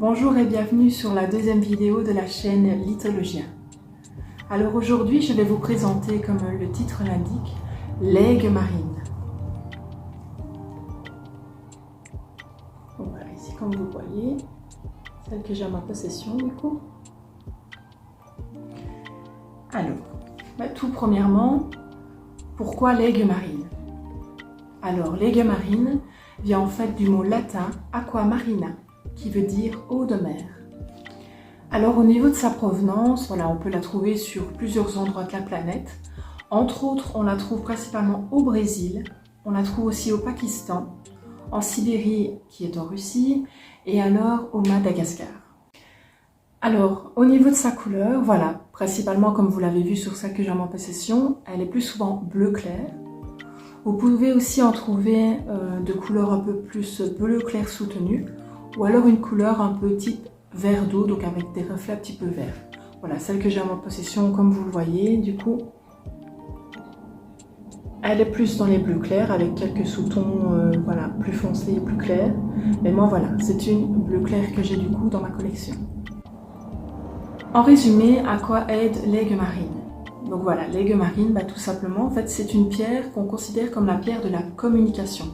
Bonjour et bienvenue sur la deuxième vidéo de la chaîne Lithologia. Alors aujourd'hui, je vais vous présenter, comme le titre l'indique, l'aigue marine. Donc voilà, ici comme vous voyez, celle que j'ai en ma possession du coup. Alors, tout premièrement, pourquoi l'aigue marine? Alors, l'aigue marine vient en fait du mot latin aqua marina, qui veut dire eau de mer. Alors au niveau de sa provenance, voilà, on peut la trouver sur plusieurs endroits de la planète. Entre autres, on la trouve principalement au Brésil, on la trouve aussi au Pakistan, en Sibérie qui est en Russie, et alors au Madagascar. Alors au niveau de sa couleur, voilà, principalement comme vous l'avez vu sur celle que j'ai en ma possession, elle est plus souvent bleu clair. Vous pouvez aussi en trouver de couleur un peu plus bleu clair soutenu, ou alors une couleur un peu type vert d'eau, donc avec des reflets un petit peu verts. Voilà, celle que j'ai en ma possession, comme vous le voyez, du coup, elle est plus dans les bleus clairs, avec quelques sous-tons voilà, plus foncés et plus clairs. Mais moi, voilà, c'est une bleu clair que j'ai du coup dans ma collection. En résumé, à quoi aide l'aigue marine? Donc voilà, l'aigue marine, tout simplement, en fait, c'est une pierre qu'on considère comme la pierre de la communication.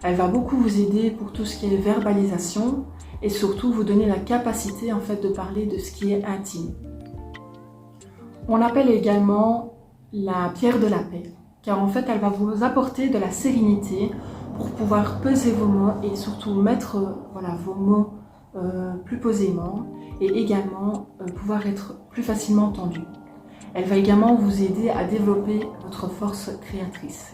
Elle va beaucoup vous aider pour tout ce qui est verbalisation et surtout vous donner la capacité en fait de parler de ce qui est intime. On l'appelle également la pierre de la paix, car en fait elle va vous apporter de la sérénité pour pouvoir peser vos mots et surtout mettre vos mots plus posément et également pouvoir être plus facilement entendu. Elle va également vous aider à développer votre force créatrice.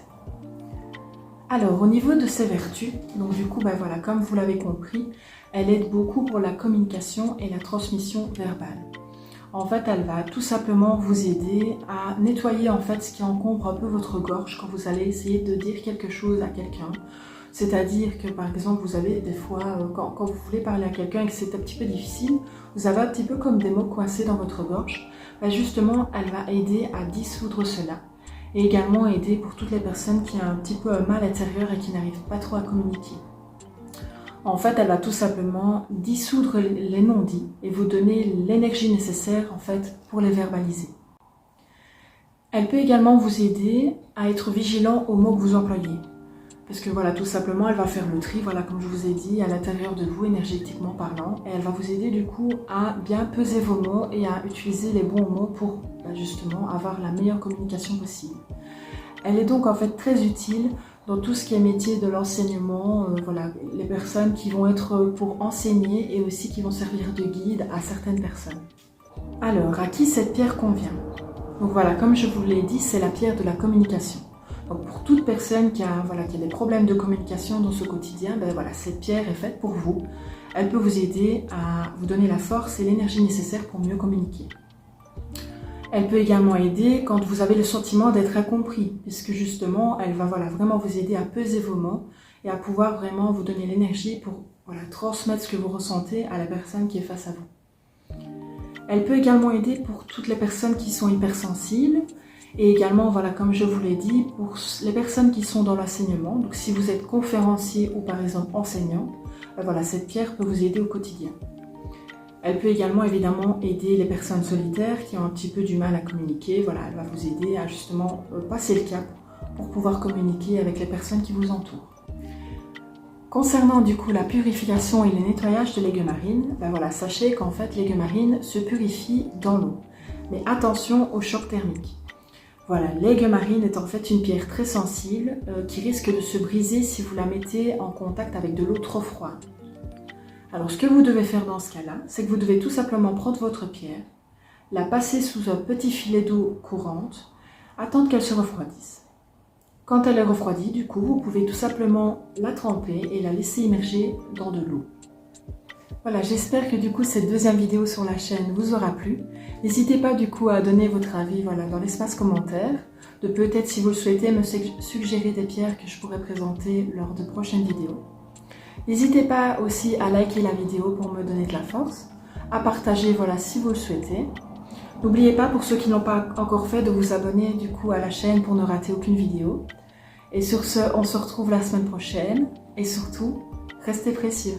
Alors, au niveau de ses vertus, donc du coup, voilà, comme vous l'avez compris, elle aide beaucoup pour la communication et la transmission verbale. En fait, elle va tout simplement vous aider à nettoyer en fait ce qui encombre un peu votre gorge quand vous allez essayer de dire quelque chose à quelqu'un. C'est-à-dire que par exemple, vous avez des fois, quand vous voulez parler à quelqu'un et que c'est un petit peu difficile, vous avez un petit peu comme des mots coincés dans votre gorge. Justement, elle va aider à dissoudre cela. Et également aider pour toutes les personnes qui ont un petit peu un mal intérieur et qui n'arrivent pas trop à communiquer. En fait, elle va tout simplement dissoudre les non-dits et vous donner l'énergie nécessaire en fait pour les verbaliser. Elle peut également vous aider à être vigilant aux mots que vous employez. Parce que voilà, tout simplement, elle va faire le tri, voilà, comme je vous ai dit, à l'intérieur de vous, énergétiquement parlant. Et elle va vous aider du coup à bien peser vos mots et à utiliser les bons mots pour justement avoir la meilleure communication possible. Elle est donc en fait très utile dans tout ce qui est métier de l'enseignement, voilà, les personnes qui vont être pour enseigner et aussi qui vont servir de guide à certaines personnes. Alors, à qui cette pierre convient? Donc voilà, comme je vous l'ai dit, c'est la pierre de la communication. Donc pour toute personne qui a des problèmes de communication dans ce quotidien, cette pierre est faite pour vous. Elle peut vous aider à vous donner la force et l'énergie nécessaire pour mieux communiquer. Elle peut également aider quand vous avez le sentiment d'être incompris, puisque justement, elle va vraiment vous aider à peser vos mots et à pouvoir vraiment vous donner l'énergie pour transmettre ce que vous ressentez à la personne qui est face à vous. Elle peut également aider pour toutes les personnes qui sont hypersensibles et également, comme je vous l'ai dit, pour les personnes qui sont dans l'enseignement. Donc si vous êtes conférencier ou par exemple enseignant, cette pierre peut vous aider au quotidien. Elle peut également évidemment aider les personnes solitaires qui ont un petit peu du mal à communiquer. Voilà, elle va vous aider à justement passer le cap pour pouvoir communiquer avec les personnes qui vous entourent. Concernant du coup la purification et le nettoyage de l'aigue marine, sachez qu'en fait l'aigue marine se purifie dans l'eau. Mais attention au choc thermique. Voilà, l'aigue marine est en fait une pierre très sensible qui risque de se briser si vous la mettez en contact avec de l'eau trop froide. Alors ce que vous devez faire dans ce cas-là, c'est que vous devez tout simplement prendre votre pierre, la passer sous un petit filet d'eau courante, attendre qu'elle se refroidisse. Quand elle est refroidie, du coup, vous pouvez tout simplement la tremper et la laisser immerger dans de l'eau. Voilà, j'espère que du coup cette deuxième vidéo sur la chaîne vous aura plu. N'hésitez pas du coup à donner votre avis dans l'espace commentaire, de peut-être si vous le souhaitez me suggérer des pierres que je pourrais présenter lors de prochaines vidéos. N'hésitez pas aussi à liker la vidéo pour me donner de la force, à partager si vous le souhaitez. N'oubliez pas pour ceux qui n'ont pas encore fait de vous abonner du coup à la chaîne pour ne rater aucune vidéo. Et sur ce, on se retrouve la semaine prochaine et surtout, restez précieux.